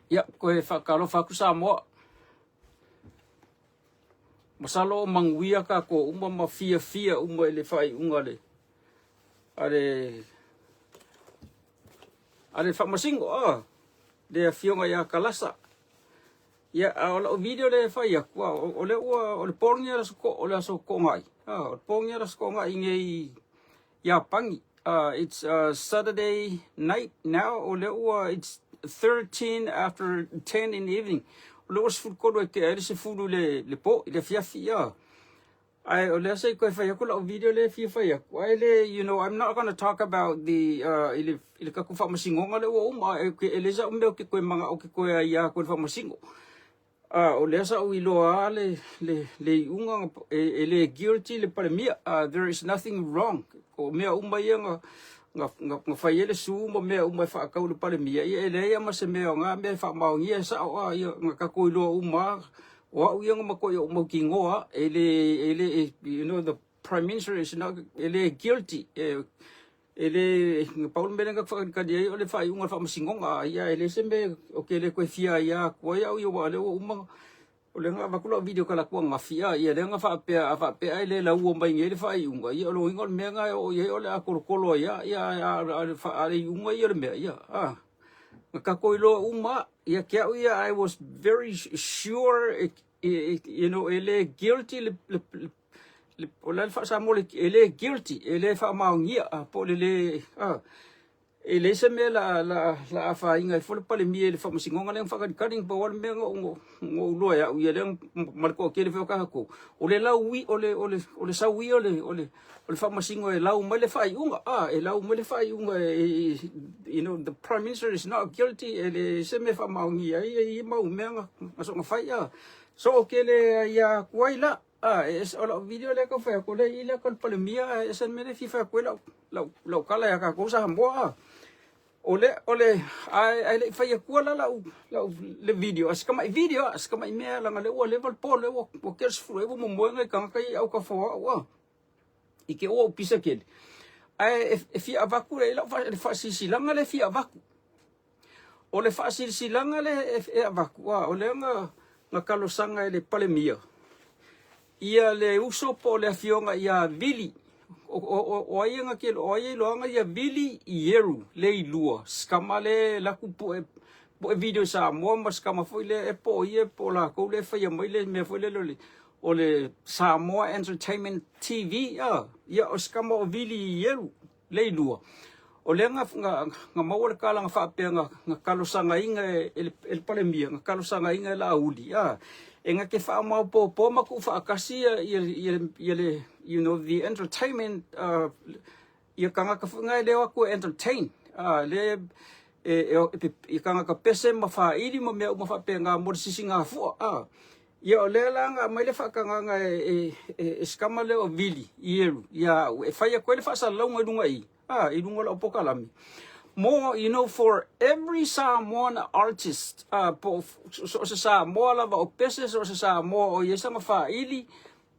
Ya, koe whakalo whaku Samoa. Masalo manguia ka ko uma mafia uma ele whai unga le. Ale whamasingo le fionga ya kalasa. Ya ola o video le whai akua. Ole pongia rasko ole aso ko ngai. Ole pongia rasko ngai ngei ya pangi. It's Saturday night now. Ole it's 13 after 10 in the evening. Ole was food kodo ke ele se food le po le fia. I ole say ko fa yakula video le fia fa yak. Wale I'm not going to talk about the ile ka ku fa masingo ngale o ke ele sa umbe ke ko mga o ke ko ya ko fa masingo. Ole sa o iloa le unga ele guilty le palemia. There is nothing wrong. Ko mea umaya nga fayele su mo mea umay fa ka le palemia. Ele ya mas mea nga me fa maungia sa nga ka ko ilo uma wa uyang makoyo mo kingoa ele the prime minister is not ele guilty. Ele Paul Menga fa ka dia ole fa unga fa masingonga ya ele sembe okay le ko fia ya ko ya yo wale uma ole nga bakula video kala ko nga fia ya le nga fa pe ele la u mba ngeli fa unga ya lo ngol menga o ye ole akolo ya fa ale unga ye me ya ka ko ilo uma ya kia ya I was very sure ele guilty le ole fa sa mo ele guilty ele fa maungia po le ele se me la fa inga fo le pale mi ele fa masingonga le fa kading po wal me ngo lo ya u ele marko ke le fa ka ko ole la wi ole sa wi ole fa masingo e la u me le fa unga e la u me le fa unga the prime minister is not guilty ele se me fa maungia i mau me ngaso nga fa ya so ke le ya kuaila es ola video le ko fa ko le ile ko palemia es en me fifa ko la kala ya ka ko sa mboa ole ai le fa ya ko la le video as kama me la ngale o level po le o ke sfru e mo mo ngai ka kai au ka fo wa ike o pisa ke ai fi avaku le fa si la ngale fi avaku ole fa si la ngale avaku ole nga kalosanga le palemia ia le uso po le fionga ia vili o ia nga ke o ia loanga ia vili ieru le ilua skamale la ku po video sa mo mas kama foi le po ia po la ko le fa ia mai le me foi le ole Samoa Entertainment TV ia o skama o vili ieru le ilua o le nga mau le kala nga fa pe nga kalosanga inga el palemia nga kalosanga inga la uli enga ke fa mau po maku fa akasia ile the entertainment ia kanga ka funga le wa ko entertain le kanga ka pese ma fa ili mo me fa pe nga mo sisinga fu ia le la nga mai le fa kanga nga skama le o vili ieru ia fa ia ko le fa sa longa dunga i dunga la opokalami more, for every Samoan artist, so sa Samoa lava o pese, so sa Samoa o yesa mafaili,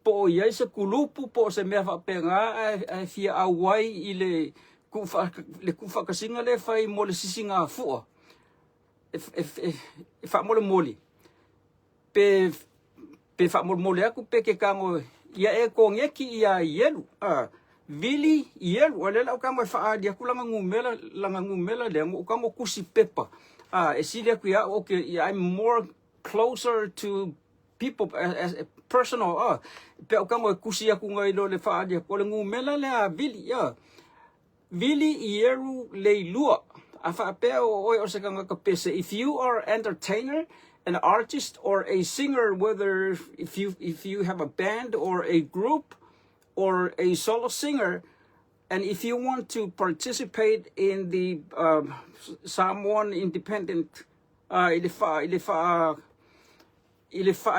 po yesa kulupu, po se mea fa penga, fia awai ile kufa kasinga le fai mole sisinga fua. Fa mole. Pe fa mole aku pe ke kango, ia e kongeki ia yelu, vili yelu wale la ukamo fa dia kulanga ngumela le ukamo kusi pepa esile ku ya okay I'm more closer to people as a personal pe ukamo kusi ya kunga ilo le fa dia ko ngumela le vili yeru le lua afa pe o se kanga ka pese if you are entertainer an artist or a singer whether if you have a band or a group or a solo singer, and if you want to participate in the Samoan independent, ile fa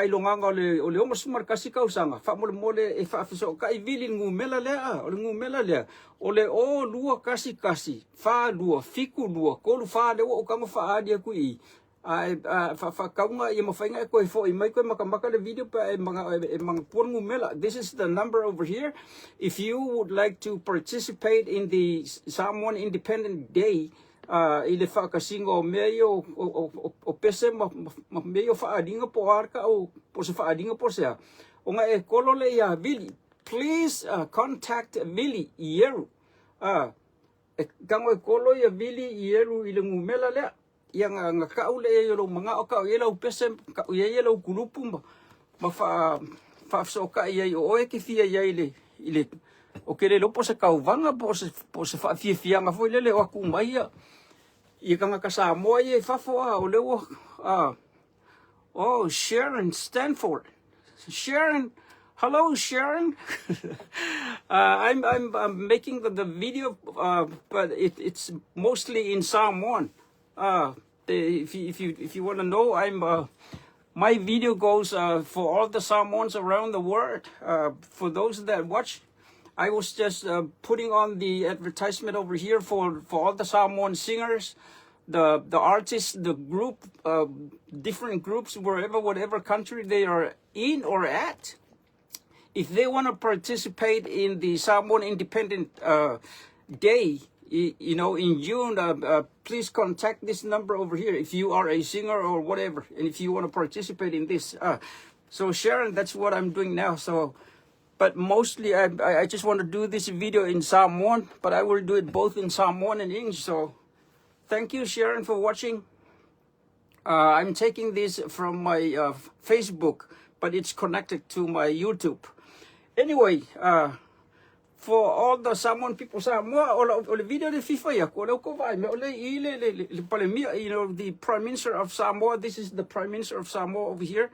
ilonganga ole omo sumar kasi kausanga fa mole e fa so kai vili ngumela le ole o lua kasi fa lua fiku lua kolu fa le o kama fa adia ku I fa kaunga I mafainga ko fo I mai ko makamaka le video pa mga puan ngumela. This is the number over here. If you would like to participate in the Samoan Independent Day, I le whaakasinga o mea i o pese ma mea i o whaadinga po arka o po se whaadinga po sea. O nga e kolo le ia Vili. Please contact Vili Ieru. Kango e kolo ia Vili Ieru i le ngumela lea. Ia nga kau le ia lo mga o kau ia lau pese kau ia lau kulupu ma whaafsoka ia i o oe ke fia ia i le o kere lopo se kauvanga po se whaafiafianga foi lele o aku mai ia. Ia kanga ka Samoa ia whafoa o leo oh, Sharon Stanford. Sharon, hello Sharon. I'm making the video, but it's mostly in Samoan. If you want to know, my video goes for all the Samoans around the world. For those that watch, I was just putting on the advertisement over here for all the Samoan singers, the artists, the group, different groups, whatever country they are in or at. If they want to participate in the Samoan Independent Day, you know, in June, please contact this number over here if you are a singer or whatever, and if you want to participate in this. So Sharon, that's what I'm doing now. So, but mostly I just want to do this video in Samoan, but I will do it both in Samoan and English. So thank you, Sharon, for watching. I'm taking this from my Facebook, but it's connected to my YouTube. Anyway, for all the Samoan people, Samoa, o le video le FIFA ya ko le ko vai me o le I le palemia, you know, the Prime Minister of Samoa. This is the Prime Minister of Samoa over here.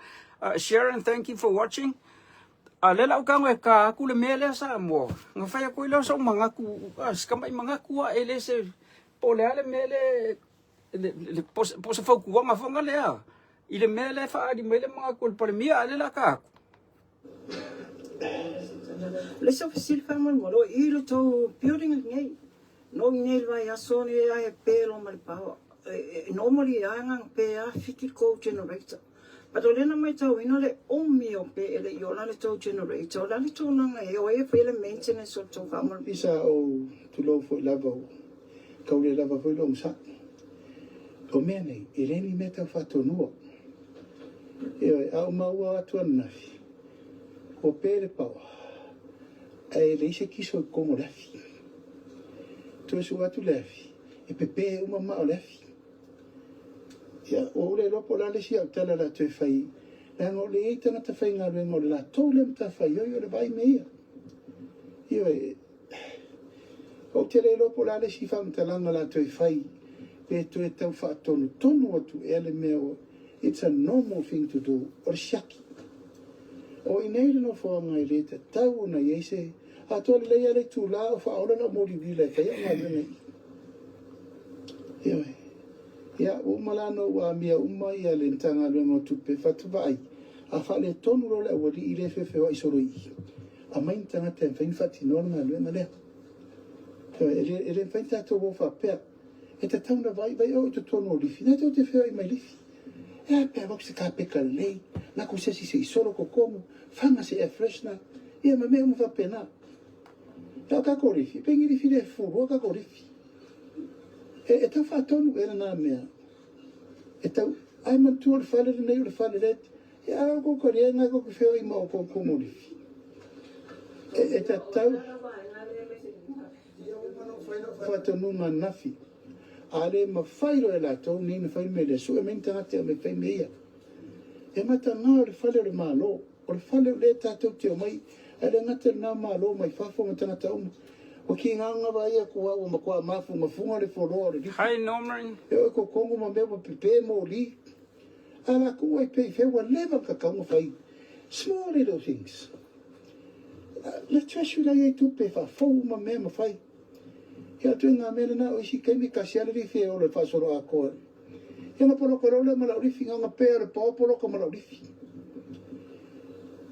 Sharon, thank you for watching. Le lau ka ngai ka ku le mele Samoa. Nga fai ko ile so mga ku skamai mga ku ele se po le ale mele le po se fo ku nga fonga le a. Ile mele fa di mele mga ku le palemia le la ka. Let's have a silverman mo ilo to building ngay no nil vai aso ni ai pelo mal pa normally ang pe a fiti co generator but olena mai tau ino le omi o pe ele yo le to generator la le to na e o e fele maintenance o to famal isa o tu lo fo lava ka le lava fo long sa o mene ele ni meta fato no e a ma wa tu na o pere pa e le se kiso como lafi to su atu lafi e pepe uma ma lafi ya o le lo pola le sia tala la te fai la no le ita na te fai nga le no la to le ta fai yo le vai me io o te le lo pola le si fam tala nga la te fai pe to e tau fa tonu tonu atu e le meo it's a normal thing to do or shaki o inei no fo nga le te tau na yese a to le ya le tu la fa ora na mo di le ka ya nga ne ya o malano wa mia umma ya le tanga le mo tu pe fa tu vai a fa le tonu lo le o di ile fe fe o isoro i a mai tanga te fa infatti non na le na le e fa ta to fa pe e te tau na vai o te tonu di fina te fe mai li e pe va se ka pe ka le na ko se si solo ko como fanga se e fresna e ma me mo fa pena ta ka ko rifi pe ngi rifi le fu ro ka ko rifi e ta fa tonu era na me e ta ai ma tu fa le nei le fa le ya ko ko re na ko fe i mo ko mo rifi e ta ta fa tonu na nafi ale ma failo e la to ni me fai me le su e mente ate me fai me ia e mata nga le fale le malo o le fale le tatou te o mai ele ngate na malo mai fafo me tana tau o ki nga va ia ko o ma ko mafu ma funga le foro le Hi Norman. e ko kongo ma me pepe mo li ala ko e pe fe wa leva ka ka mo fai small little things le treasure la e tu pe fa fo ma me ma fai ya tu nga me na o si kemi ka sia le fe o le fa soro a ko ya na polo ko le ma la rifi nga pe le popolo ko ma la rifi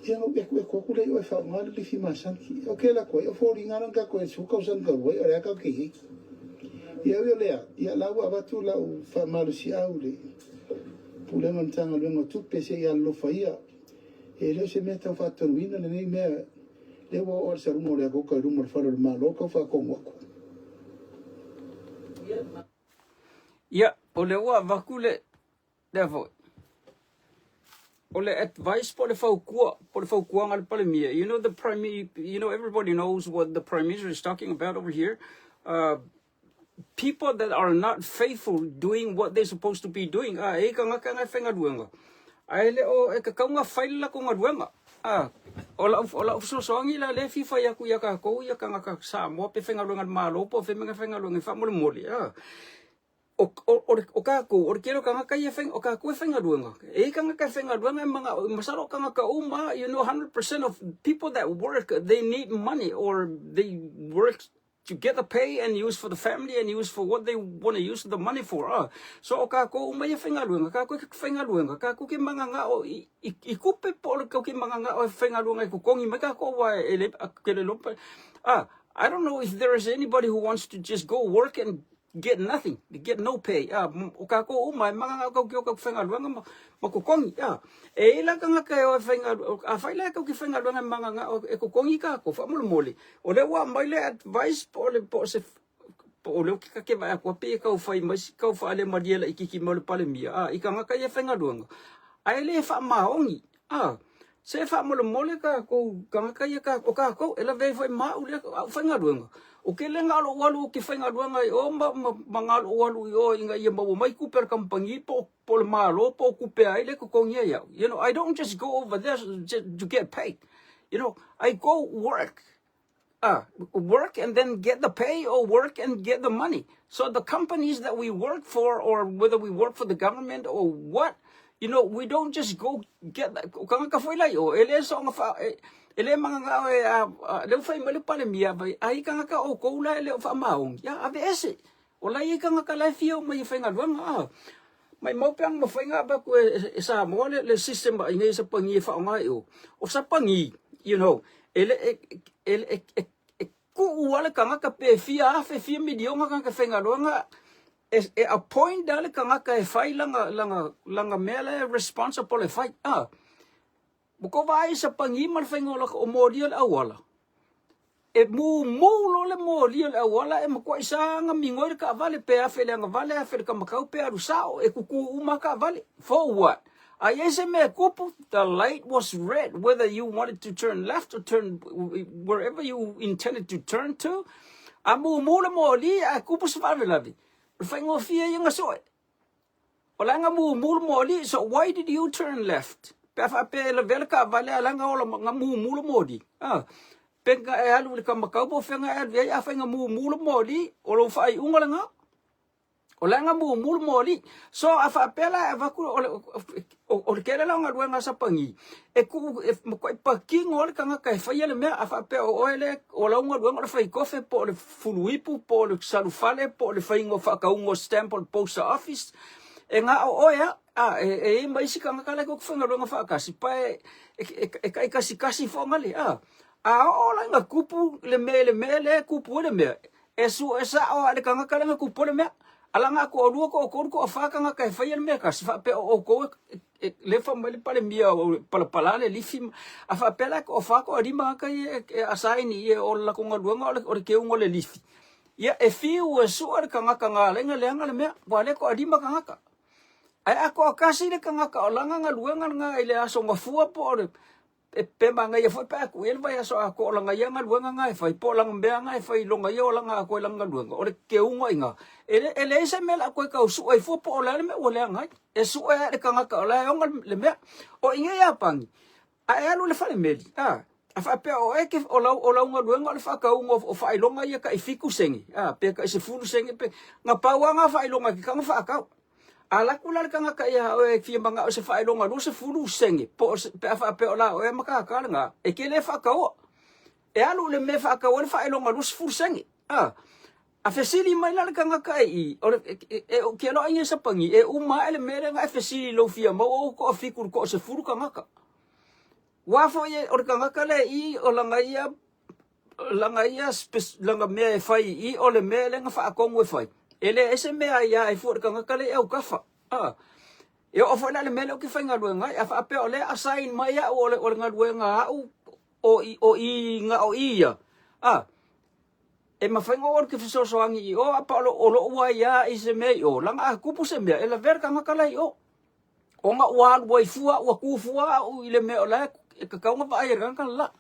ya no e ko le o fa ma le rifi ma san ki o ke la ko o fo ringa nga ko e su ka san ka o e ka ki ya ya la wa tu la o fa ma le si au le pule man tanga le ngo tu pe se ya lo fa ia e le se meta fa to wina le nei me le wo o se rumo le ko ka rumo fa le ma lo ko fa ko mo Ya, ole ua vakule levo. Ole advice po le faukua ngal pale mia. You know everybody knows what the Prime Minister is talking about over here. People that are not faithful doing what they're supposed to be doing. E ka ngaka ngai whenga duenga. Ai le o e ka kaunga whaila ko ngā duenga. Ola usosoangi la le fifa ya ku ya ka ko ya ka ngaka sa mo pe whenga duenga malo po whenga duenga whamole moli. O ka ko o kero ka ngaka ia whenga o ka ko whenga duenga. E ka ngaka whenga duenga mga masaro ka ngaka uma, 100% of people that work, they need money or they work to get the pay and use for the family and use for what they want to use the money for. So ka ko umaya whengaluenga, ka ko whengaluenga, ka ko ke mga nga o I kupe po ko ke mga nga o whengaluenga ko kongi me ka ko wa ele kele lopa. I don't know if there is anybody who wants to just go work and get nothing, get no pay. O ka ko umay mga nga ko ka whengaluenga makukongi. E ila ka nga kayo whaila ka ki whengaluenga mga nga o e kukongi ka ko whamole. O le wa mai le advice po se po le ka ke vai ko pe ka fai mas ka fa le madiela ikiki mo le pale mia. I ka nga ka ia whengaluenga. Ai le fa maongi. Se fa mo le mole ka ko ka nga ka ia ka o ka ko ela ve foi ma u le whengaluenga. O ke le ngalo walu ki whengaluenga o mangalo walu o inga ia mau mai kuper kampangi po le malo po kupe ai le ko kongia ya. I don't just go over there to get paid. I go work. Work and then get the pay or work and get the money. So the companies that we work for or whether we work for the government or what, we don't just go get that. Kanga ka foi lai o ele so nga ele mga nga le fai male pale mia vai ai kanga ka o ko la ele fa maung ya ave ese o lai kanga ka lai fio mai fai nga luanga mai mo piang mo fai nga ba ko sa mo le system ba ngai sa pangi fa ngai o sa pangi ele ku wala kanga ka pe fia medio nga kanga fai nga luanga a point dale kanga ka fai langa mele responsible fai Buko vai sa pangimal fengola o modial awala. E mu lo le modial awala e makwa isa nga mingoy ka vale pe afele nga vale afele ka makau pe arusao e kuku uma ka vale. For what? Ayese me kupu the light was red whether you wanted to turn left or turn wherever you intended to turn to. Amu le modi a kupu sa vale lavi. Fengo fia yung asoy. Wala nga mu le modi so why did you turn left? Pefa pe la velka vale alanga ola nga mulo modi. Penga e alu ka makau po fenga e a fenga mulo modi ola fai unga nga. Ola nga mulo modi. So afa pela ava ku o kele la nga duenga sa pangi. E ku ko paking ola ka nga kai fai le me afa pe o ele ola nga duenga fai kofe po le fuluipu po le salufale po le fai ngo fa ka ungo stamp on post office. E nga o ya mai si ka ngakala ko whangaronga whaakasi pa e kasi fo ngali ola nga kupu le me kupu le me e sa o ale ka ngakala nga kupu le me ala nga ko olua ko o whaka nga kai whai le me kasi wha pe o ko le whamali pale mia o palapalale lifi a wha pela ko o whaka o rima kai asaini e o la kunga luanga o le ke ungo le lifi ia e fiu e su ale ka ngaka nga lenga le me wale ko rima ka ngaka ai ako akasi le kanga ka olanga nga luanga nga ile aso nga fua po pe manga ia foi pa ku ele vai aso ako olanga ia nga luanga nga fai po lang mbea nga fai longa ia olanga ako langa luanga ore ke unga inga ele se mela ko ka usu ai fo po la me ole nga e su e kanga ka ola nga le me o inga ia pang ai alu le fale meli a fa pe o e ke ola nga luanga le fa ka unga o fai longa ia ka ifiku sengi pe ka se fulu sengi pe nga pawa nga fai longa ki kanga fa ka ala kula ka nga kaya o e fia mga o se whaelonga no se fulu sengi po pe afa pe ola o e makakala nga e ke le whakao e alu le me whakao le whaelonga no se fulu sengi a fesili mai la ka nga kai o ke lo inga sa pangi e uma ele mere nga fesili lo fia mo o ko fikur ko se fulu ka nga ka wafo ye o ka nga kale o langa ia langa me fai o le me le nga whakong we fai ele ese me ia e fu ka ngakale e o kafa e o fa le mele o ki fa ngaluenga e fa pe ole assign mai a o ngaluenga o i nga o ia e mawhainga o ke fisosoangi i o apa o ua ia i se mea i o langa a kupu se mea e la verka ngakalai o nga uan wai fua ua kufua u ile mea o la e kakaunga pa air kan la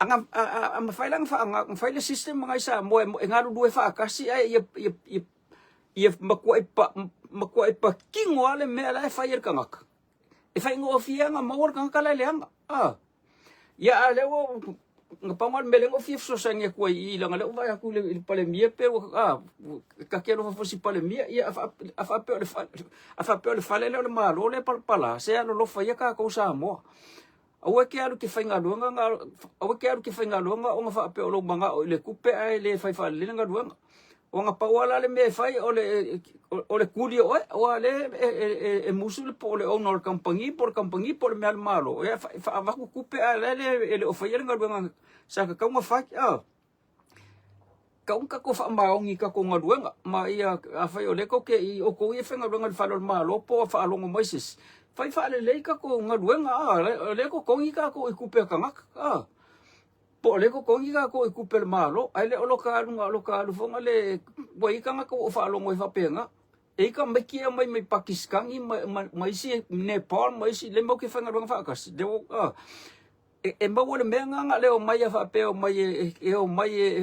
anga mawhailang fa anga mawhaile system mga isa mo e ngaru duwe fa akasi ai ia makua ipa kingo ale mea la e whair kangaka e whainga o fia nga mawar kangakalai leanga ia lewo ngapangal meleng of so sangya ko ilang ala vai aku le palemia pe ka kero fa si palemia ia afa pe le fale le malo le pala se ano lo fa ka ko sa mo awe ke alu ke fainga luanga awe ke alu ke fainga luanga o fa pe lo manga o le kupe ai le fa fa le nga luanga o nga pawala le me fai o le kuli o le e musul po le honor company por me al malo e fa va ku kupe ai le o fa nga luanga sa ka nga fa ka ko fa maongi ka ko nga luanga ma ia fa o le ko ke o ko e fa nga luanga fa lo malo po fa lo moises fa le ka ko nga luanga le ko ka ko kupe ka nga po le ko kongi ka ko ikupel malo ai le lokalu fonga le wai ka nga ko fa lo ngoi fa penga e ka mekia mai Pakistan i mai si Nepal mai si le mo ke fa nga fa kas de e mo le menga nga le o mai fa pe o mai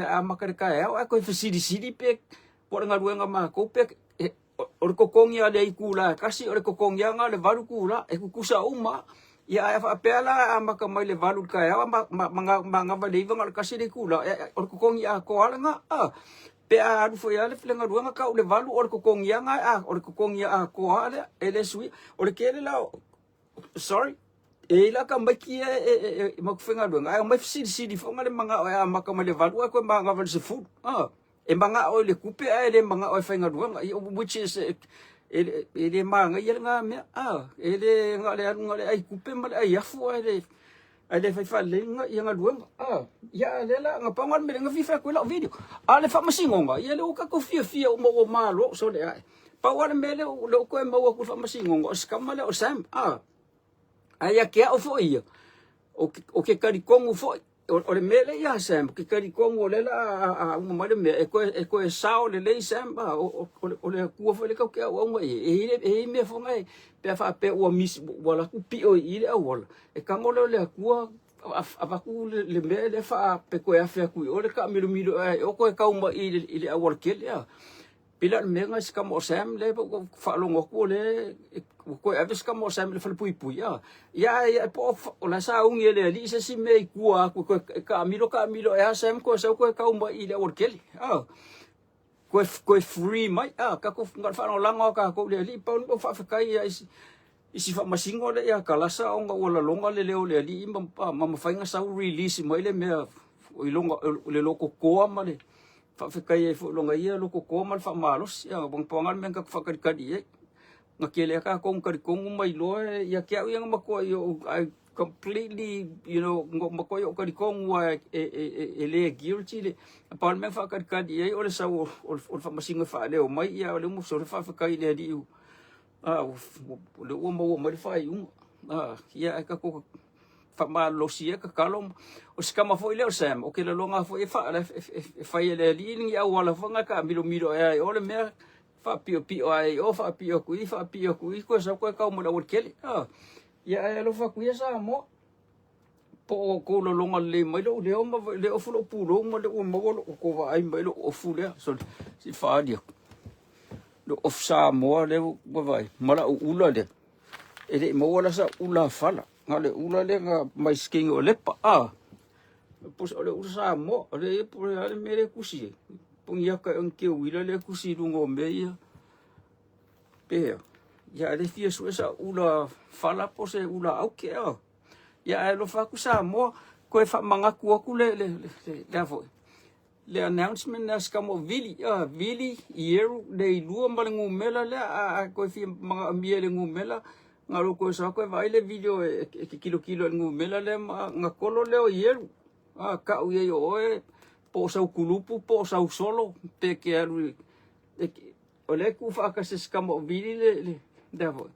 a makarika e a ko fa sidi pe po nga ruenga ma ko pe o ko kongi ale ikula kasi o ko kongi nga le varu kula e ku kusa uma ia fa pela maka mai le valu ka ya manga va le vanga ka sire kula or ko kongi a ko ala nga pe a ru foi ale flenga ruanga ka le valu or ko kongi nga or ko kongi a ko ala ele sui or ke le la sorry e la ka mai ki e mo fenga ruanga ai mai sidi fonga le manga maka mai le valu ko manga va se fu e manga o le kupe ai le manga o fenga ruanga which is ele manga ia nga me ele ngale ai kupe mal ai afu ele fa le nga luanga ia le la nga pangal me nga fifa ko la video ale fa masingonga ia le ka ko fia mo malo so le ai pa wala me le ko mo ko fa masingonga skamale o sam ai ke o fo ia o ke kari kongu fo o le mele ia sam ke kari kongo le la uma male me e ko sao le sam o le ku fo le ka ke o e me fo ngai pe fa pe o mis wala ku pi o ile wala e ka ngolo le ku ava ku le mele fa pe ko ya fa ku o le ka milo o ko ka uma ile wala ke ya pila me ngai ska mo sam le fa lo ngo le ko ave ska mo sam le fa pui ya po la sa un ele li se si me ku ka milo ya sam ko sa ko ka uma ile or keli ko free mai ka ko ngal fa no langa ka ko le li pa no fa kai isi fa masingo le ya kalasa o nga wala longa le li ma fainga sa release mai le me o longa le loko ko ma le fa kai fo longa ia loko ko mal fa malos ya bang pongal men ka fa kadi nga kele ka kong kari kong mai lo ya kia yang mako yo I completely mako yo kari kong wa ele guilty le pa men fa kadi o le sa o fa masinga fa le o mai ya le mo so fa kai le di le o mo mai fa ya ka ko fa malo sia ka kalom o skama fo ile o sam o ke le longa fo fa le li ya wala fa nga ka milo o le me fa pio ai o fa pio kui ko sa ko ka mo la workeli ya lo fa kui sa mo po ko lo longa le mai lo le o fu lo pulo mo le o mo ko va ai mai lo o fu le so si fa dia lo of sa mo le vai mala ula le ele mo wala sa ula fala ngale ula le nga mai sking o le pa pus ole usa mo ole po ale mere kusi pungia ka ke wila le kusi lungo meia pe ya le fia suesa ula fala po se ula au ke ya lo fa kusa mo ko fa manga ku le fo le announcement na skamo vili yeru de lua malengu mela le ko fi manga miele ngumela ngalo ko sa ko vai le video ke kilo ngumela le nga kolo le yeru ka uye yo po sa kulupu po sa solo te ke alu ole ku fa ka se skamo vili le davo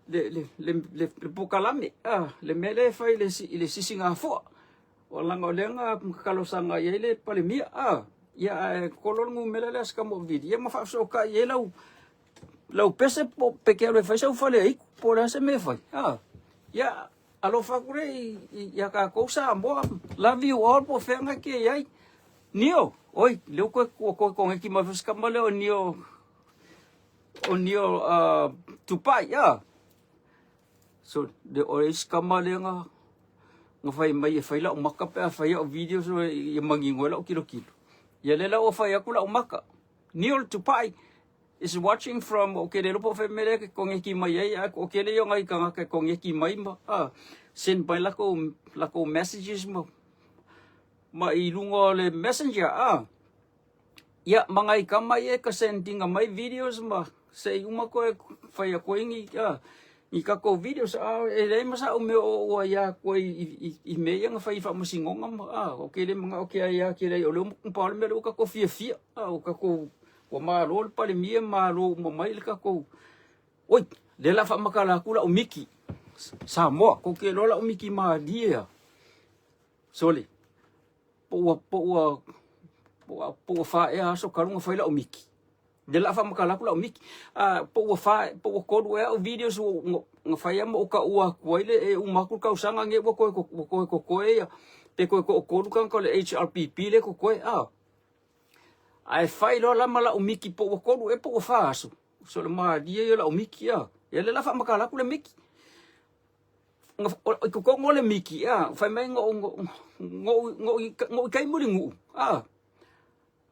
le pokalame le mele fa ile si singa fo o langa o lenga kalosanga ia le pale mia ia kolon ngu melele ska mo video ia mafa so ka ia lau pese po peke le fai sa fale ai po la se me fai ia alo fakure ia ka kosa mo love you all po fenga ke ia nio oi leu ko ki ma ska mo le nio tupai so de oris kamalenga nga fai mai fai la maka pe fai o video so ia mangingo la kilo ia le la o fai aku la maka Neil Tupai is watching from okay le po fe mere ke kong ki mai ai okay le yo ngai ka ka kong ki mai ma send by la ko messages ma ilungo le messenger ia mangai ka mai ka sending mai videos ma se uma ko fai ko ingi i ka ko videos le masa o me o ia ko i me yang fai fa masingonga okay le mga okay ia ki le o le pa le me ka ko fia o ka ko o ma lo pa le mia ma lo mo mai le ka ko oi le la fa makala kula o miki sa mo ko ke lo la o miki ma dia sole po fa ia so ka lunga fai la o miki de la fa makala kula o miki po ko do e o videos nga fai mo ka ua ko ile e uma ku ka usanga nge ko ia te ko kan ko le HRPP le ko ai fai lo la mala o miki po ko do e po fa so le ma dia la o miki ia le la fa makala kula miki ko ngole miki fai mai ngo kai mulingu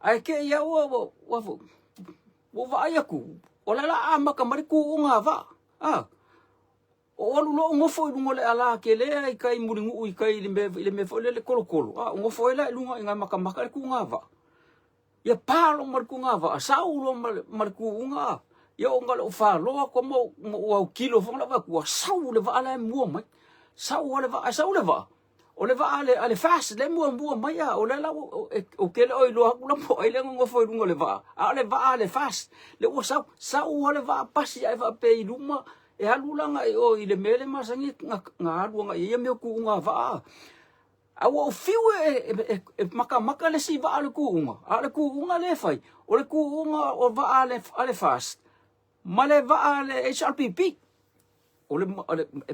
ai ke ia wo va aku ola la ama kamari ku unga va o lu lo ngo foi ngole ala ke le ai kai mulingu kai le me fo le kolo ngo foi la lunga inga maka ku nga va ya palo mar ku nga va sa ulo mar ku unga ya onga lo fa lo ko mo o kilo fo la va ku sa le va ala mo mai sa le va o le va ale fast le mo mai o le la o ke le o lo ku la po ile ngo foi ngo le va ale fast le o sa le va pasi ai va pe luma e alula nga o ile mele masangi nga alu nga ia me ku nga va a o fiu maka le si va ale ku nga le fai o le ku nga o va ale fast ma le va ale HRPP o le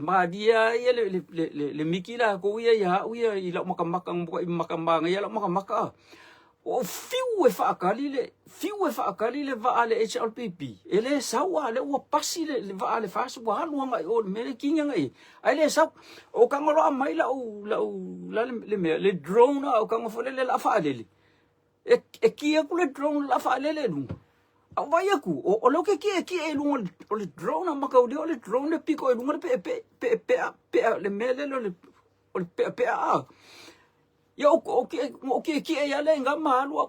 ma dia ia le mikila ko ia i la maka i la maka o fiu e fa akali le va ale HLPP ele sawa le o pasi le va ale fa so wa lu nga o me kinga ngai ai le sa o ka ngolo mai la le drone o ka ngofo le la fa le e kia ku le drone la fa le lu a vai aku o lo ke e lu o le drone ma ka o le drone le piko e lu pe le mele le pe ya okay ya le nga malu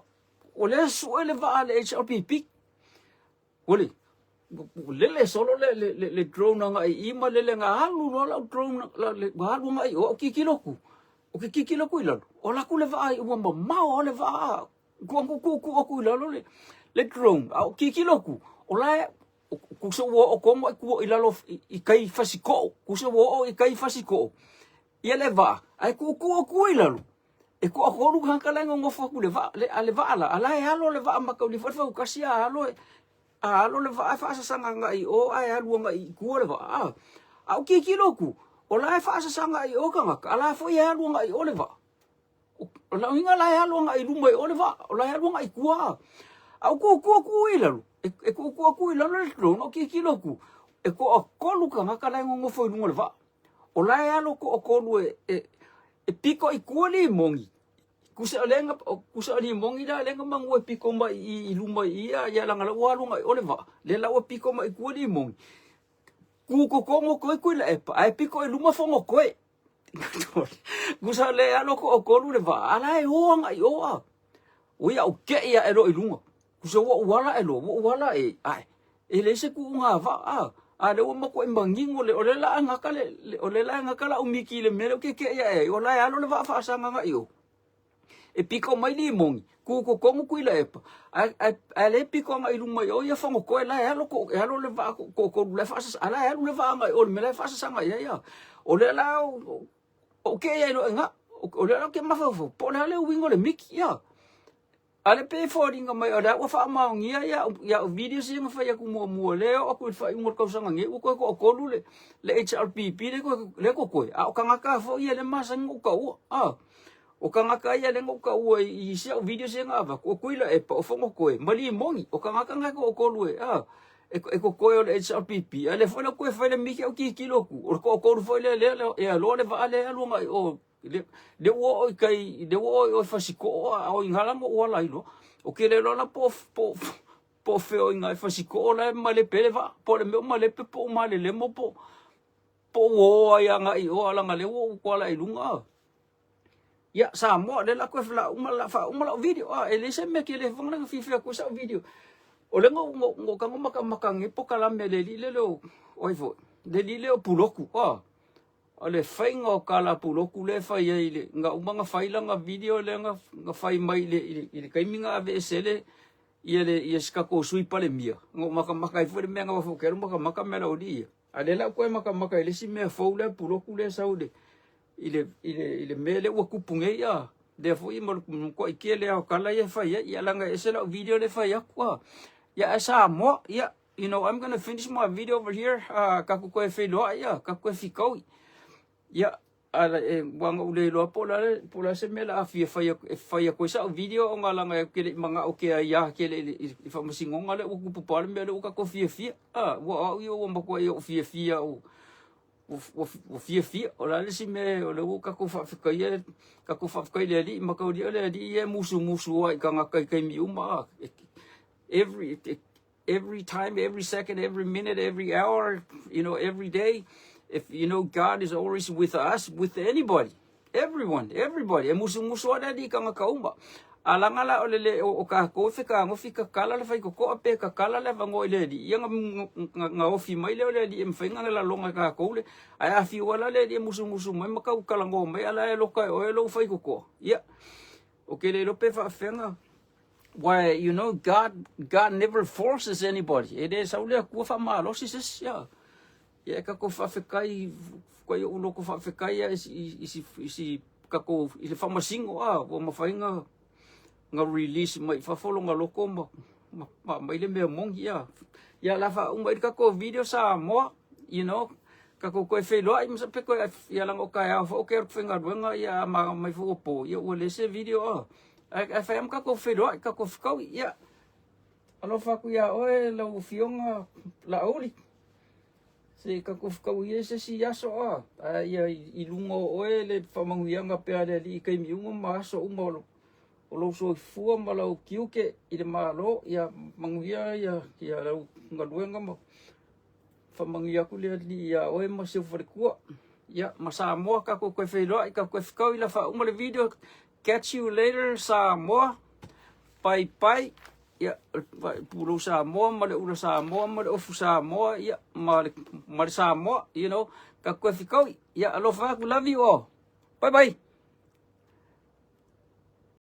o le so le va le HLPP le solo le drone nga i ma le nga halu no la drone le halu nga i o kikiloku ila o la ku le va i o ma o le va ku ila le drone o kikiloku o la ku so o como ku ila lo i kai fasiko ku so o i kai fasiko ia le va ai ku ila lo e ko akolu kan kala ngo foku le va le va ala e halo le va ma ka li fa kasi halo le va fa sa sanga ngai o ai halo ngai ku le va au ki loku o la fa sa sanga i o ka ala fo ia halo ngai o le va o la inga la halo ngai lu mai o le va o la halo ngai ku au ku ila lu e ku ila le tro no ki loku e ko akolu kan kala ngo fo lu le va o la halo ko akolu e piko i kuali mongi kusa ali mongi da lenga mangu e piko mai i luma ia ya langa la walunga ole va le la o piko mai kuali mongi ku kongo ko la epa ai piko e luma fongo ko kusa le alo ko lu le va ala e hoanga i oa o ia o ke ia e lo i lunga kusa wala e ai e le se ku nga va ale o mako embangingo le ole la nga kala o miki le mero ke ia e ola alo le va fa sanga nga io e piko mai limong ku como kuila epa ale piko nga iluma yo ia fango ko la alo le va ko le fa ala alo le va nga o me le fa sanga ia ole la o ke ia no nga o le ke mafafo po le wingo le miki ya ale pe forwarding mai ada wa fa ma ngia ya video sing fa ya ku mo le o ku fa ngor ka sanga nge ko ko lu le HRPP le ko a ka ngaka fo ye le masang ka u o ka ngaka ya le ka u I sia video sing ava ko kuila e pa o fo ko mali mongi o ka ngaka ko lu e ko o le HRPP ale fo le ko fa le miki o ki kilo ku o ko fo le ya lo le va le lu ngai o de wo kai de wo o fasiko o ingala mo wala ilo o ke le lona po fe o ngai fasiko la male pele va po le male pe po male le mo po wo ya ngai o ala ngale wo kwala ilunga ya samo de la ko fa umala video ele se me ke le fong la fifa ko sa video o le ngo ka maka ngipo kala me le lo oi fo de le o puloku ale fainga kala puloku le fai ile nga umanga faila nga video le nga fai mai le kaiminga ave sele ile ska ko sui pale mia ngo maka foi me nga fo kero maka mela odi ale la ko maka ile si me fo le puloku le saude ile mele wa kupunge ya de fo I mo ko ikele o kala ya fai ya langa esela video le fai kwa ya asa mo ya you know I'm going to finish my video over here ka ko fe lo ya ka ko fikau ya ala wanga ule lo pola se mela afia fai ko sa video ngala nga kele mga okay ya kele fa masingo ngala u kupal mela u ka ko fia wa yo mo ko yo fia o fia ola le si me ola u ka ko fa le li ma ko le ye musu wa ka nga kai mi uma every time, every second, every minute, every hour, you know, every day. If you know God is always with us, with anybody, everybody. E musu ada di kanga kaumba. Alangala olele o ka ko fika kala le fai ko ape ka kala le vango ile di. Yang nga ofi mai le ole di mfenga la longa ka ko le. Ai afi wala le di musu mai maka kala ngo mai ala e lokai o e lo fai ko. Ya. Okay le lo pe fa fenga. Why, you know, God never forces anybody. It is only a kufa malo si ya. Ya ka ko fa fekai ko yo ulo ko fa fekai isi ka ko ile fa masingo o mafainga nga release mai fa follow nga loko mai le me mong ya la fa umai ka ko video sa mo you know ka ko fe lo ai msa pe ko ya lang o kaya fa o ke fenga nga ya mai fo po ya o le se video ai fa am ka ko fe lo ka ko fkau ya ano fa ku ya o la ufiong la oli se ka ko fkau ye se si ya so ya ilungo o le fa manguianga pe ale li kai mi un ma so un mo o lo so fu ma lo kiuke ile malo ya manguia ya la ngaluenga mo fa manguia ku le li ya o mo se fo ya masa mo ka ko fe lo ka ko fkau ila fa un le video. Catch you later sa mo. Bye. Ya, puro sa mo, mali ura sa mo, mali ofu sa mo, ya, mali sa mo, you know. Kakwe fikaw, ya, alofa, love you all. Bye.